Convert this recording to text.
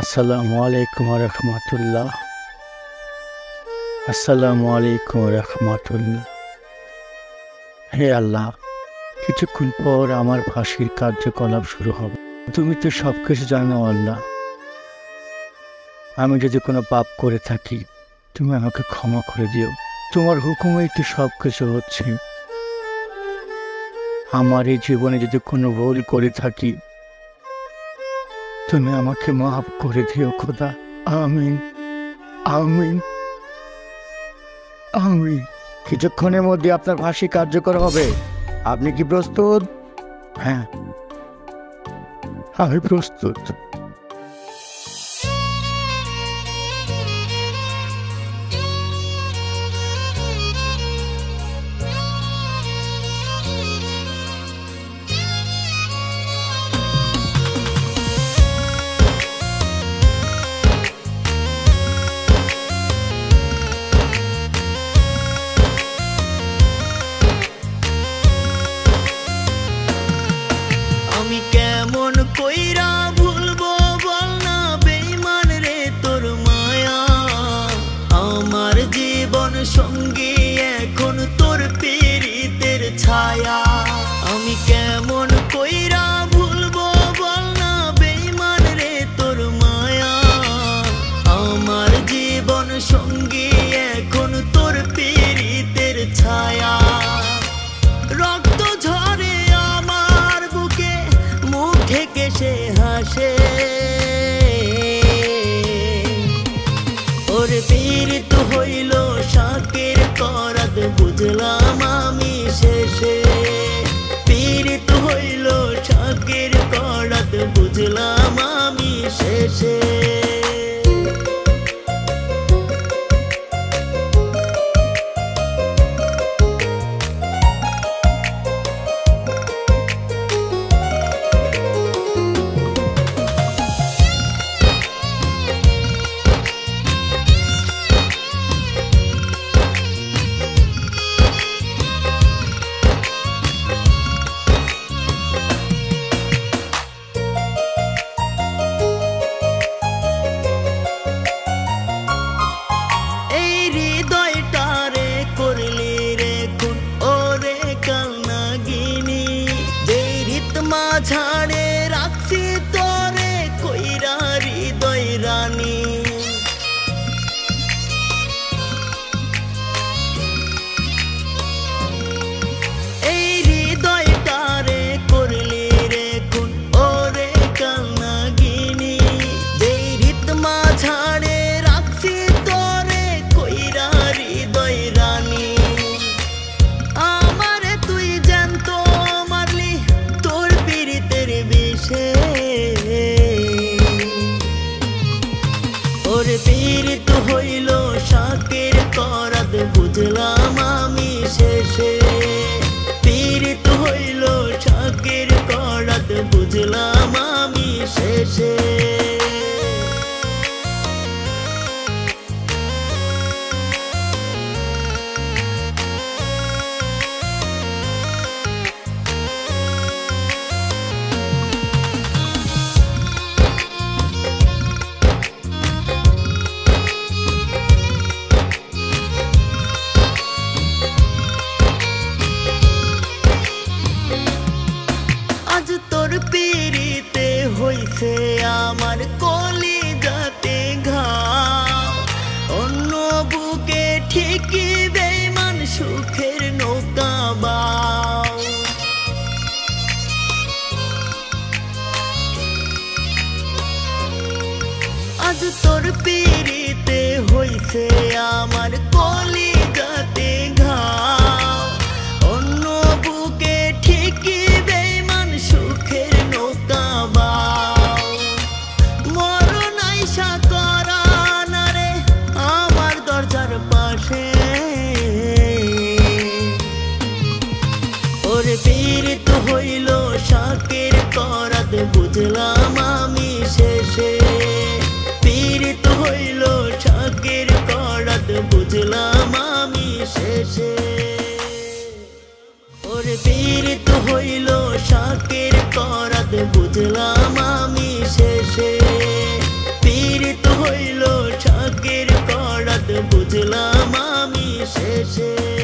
আসসালামু আলাইকুম ওয়া রাহমাতুল্লাহ। আসসালামু আলাইকুম ওয়া রাহমাতুল্লাহ। হে আল্লাহ, কিছুক্ষণ পর আমার ফাঁসির কার্যকলাপ শুরু হবে। তুমি তো সবকিছু জানো আল্লাহ। আমি যদি কোনো পাপ করে থাকি, তুমি আমাকে ক্ষমা করে দিও। তোমার হুকুমেই তো সবকিছু হচ্ছে। আমার এই জীবনে যদি কোনো ভুল করে থাকি, তুমি আমাকে মাফ করে দিও খোদা। আমিন, আমিন, আমিন। কিছুক্ষণের মধ্যে আপনার ফাঁসি কার্যকর হবে। আপনি কি প্রস্তুত? হ্যাঁ, আমি প্রস্তুত। আমি কেমন কইরা ভুলবো বল না বেঈমান রে তোর মায়া। আমার জীবন সঙ্গী এখন তোর পীড়িতের ছায়া। আমি কেমন কইরা ভুলবো বল না বেঈমান রে তোর মায়া। আমার জীবন সঙ্গী এখন তোর পীড়িতের ছায়া। রক্ত ঝরে আমার বুকে, মুখ ঢেকে সে হাসে। ওর পীড়িত হইল শাকের করাত, বুঝলাম আমি শেষে। পীড়িত হইল শাকের করাত, বুঝলাম আমি শেষে। ঝাড়ে রাখছি তোরে কইরা হৃদয় রানী। এই হৃদয়টারে করলি রে খুন ওরে কালনাগিনী। যেই রিতমা ঝাড়ে রাখছি তোরে কইরা হৃদয় রানী। আমারে তুই জানত মারলি তোর পীড়িতের বিষে। ওর পীড়িত হইল শাকের করাত, বুঝলাম আমি শেষে। পীড়িত হইল শাকের করাত, বুঝলাম আমি শেষে। আজ তোর পীড়িতে হইছে আমার কলিজাতে ঘাও। অন্য বুকে ঠিকই বেঈমান সুখের নৌকা বাও। আজ তোর পীড়িতে হইছে আমার কলিজাতে ঘাও। অন্য বুকে ঠিকই বেঈমান সুখের নৌকা বাও। মরণ আইসা করা না রে আমার দরজার পাশে। ওর পীড়িত হইল শাকের করাত, বুঝলাম আমি শেষে। পীড়িত হইল শাকের করাত, বুঝলাম আমি শেষে। ওর পীড়িত হইল শাকের করাত, বুঝলাম আমি শেষে। শেষে